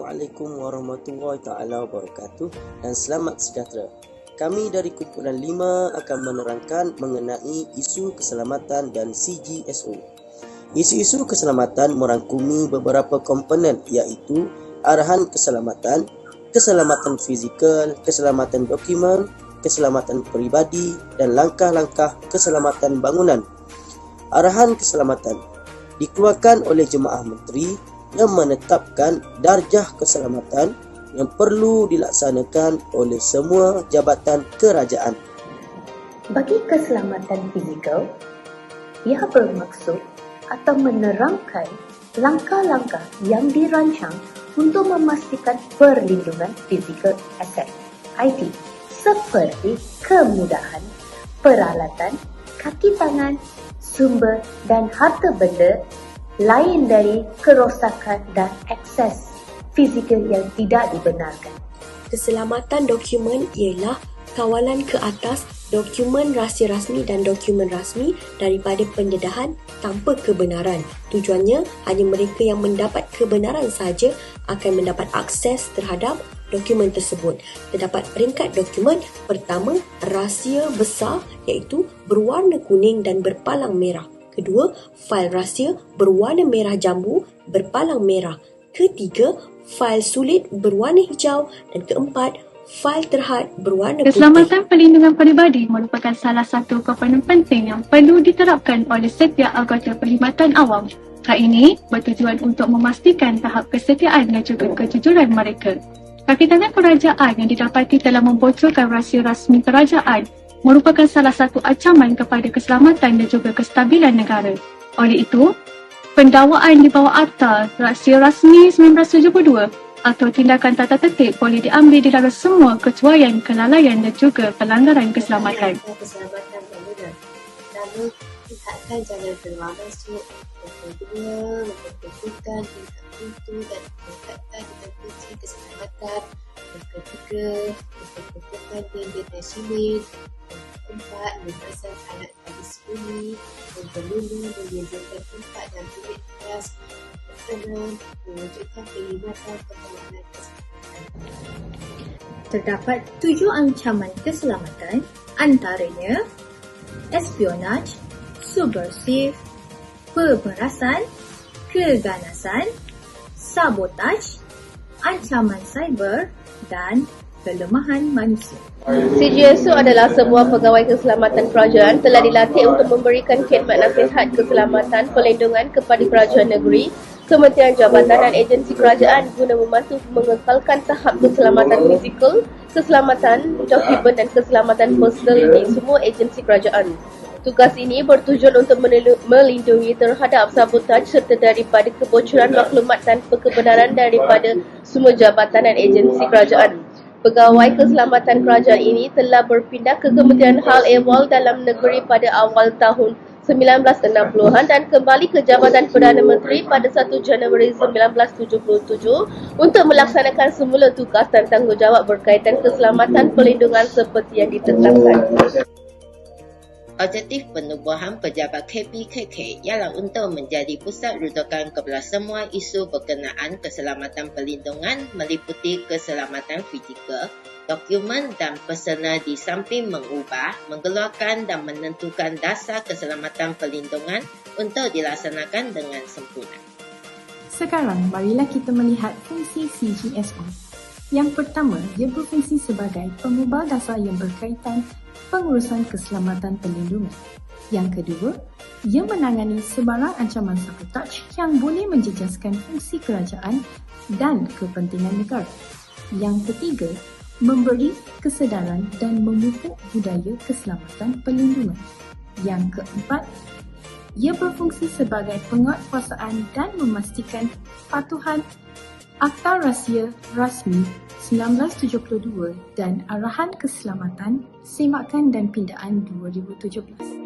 Assalamualaikum warahmatullahi taala wabarakatuh dan selamat sejahtera. Kami dari kumpulan 5 akan menerangkan mengenai isu keselamatan dan CGSO. Isu-isu keselamatan merangkumi beberapa komponen iaitu arahan keselamatan, keselamatan fizikal, keselamatan dokumen, keselamatan peribadi dan langkah-langkah keselamatan bangunan. Arahan keselamatan dikeluarkan oleh Jemaah Menteri yang menetapkan darjah keselamatan yang perlu dilaksanakan oleh semua jabatan kerajaan. Bagi keselamatan fizikal, ia bermaksud atau menerangkan langkah-langkah yang dirancang untuk memastikan perlindungan fizikal aset (IT) seperti kemudahan, peralatan, kaki tangan, sumber dan harta benda lain dari kerosakan dan akses fizikal yang tidak dibenarkan. Keselamatan dokumen ialah kawalan ke atas dokumen rahsia rasmi dan dokumen rasmi daripada pendedahan tanpa kebenaran. Tujuannya hanya mereka yang mendapat kebenaran sahaja akan mendapat akses terhadap dokumen tersebut. Terdapat peringkat dokumen. Pertama, rahsia besar iaitu berwarna kuning dan berpalang merah. Kedua, fail rahsia berwarna merah jambu berpalang merah. Ketiga, fail sulit berwarna hijau. Dan keempat, fail terhad berwarna putih. Keselamatan perlindungan peribadi merupakan salah satu komponen penting yang perlu diterapkan oleh setiap anggota perkhidmatan awam. Hal ini bertujuan untuk memastikan tahap kesetiaan dan juga kejujuran mereka. Kaki tangan kerajaan yang didapati telah membocorkan rahsia rasmi kerajaan merupakan salah satu ancaman kepada keselamatan dan juga kestabilan negara. Oleh itu, pendakwaan di bawah Akta Rahsia Rasmi 1972 atau tindakan tata tertib boleh diambil di dalam semua kecuaian, kelalaian dan juga pelanggaran keselamatan. Keselamatan bangunan. Pertama, lihatkan jalan keluar masuk. Yang kedua, memperhatikan tingkap pintu dan mengekatkan dengan kunci keselamatan. Yang ketiga, memperhatikan benda dan simen. Yang keempat, memasang alat tabis bunyi. Yang kelima, menyediakan tempat dan bilik keras. Yang keenam, mewujudkan perkhidmatan pertolongan keselamatan. Terdapat 7 ancaman keselamatan, antaranya espionage, subversif, pemerasan, keganasan, sabotaj, ancaman cyber dan kelemahan manusia. CGSO adalah sebuah pegawai keselamatan kerajaan telah dilatih untuk memberikan khidmat nasihat keselamatan perlindungan kepada kerajaan negeri, kementerian jabatan dan agensi kerajaan guna membantu mengekalkan tahap keselamatan fizikal, keselamatan dokumen dan keselamatan personal di semua agensi kerajaan. Tugas ini bertujuan untuk melindungi terhadap sabotaj serta daripada kebocoran maklumat tanpa kebenaran daripada semua jabatan dan agensi kerajaan. Pegawai keselamatan kerajaan ini telah berpindah ke Kementerian Hal Ehwal Dalam Negeri pada awal tahun 1960-an dan kembali ke Jabatan Perdana Menteri pada 1 Januari 1977 untuk melaksanakan semula tugas dan tanggungjawab berkaitan keselamatan perlindungan seperti yang ditetapkan. Objektif penubuhan pejabat KPKK ialah untuk menjadi pusat rujukan kepada semua isu berkenaan keselamatan perlindungan meliputi keselamatan fizikal, dokumen dan personal di samping mengubah, mengeluarkan dan menentukan dasar keselamatan perlindungan untuk dilaksanakan dengan sempurna. Sekarang, marilah kita melihat fungsi CGSO. Yang pertama, ia berfungsi sebagai pengubah dasar yang berkaitan pengurusan keselamatan perlindungan. Yang kedua, ia menangani sebarang ancaman sabotaj yang boleh menjejaskan fungsi kerajaan dan kepentingan negara. Yang ketiga, memberi kesedaran dan memupuk budaya keselamatan perlindungan. Yang keempat, ia berfungsi sebagai penguatkuasaan dan memastikan patuhan Akta Rahsia Rasmi 1972 dan Arahan Keselamatan, Semakan dan Pindaan 2017.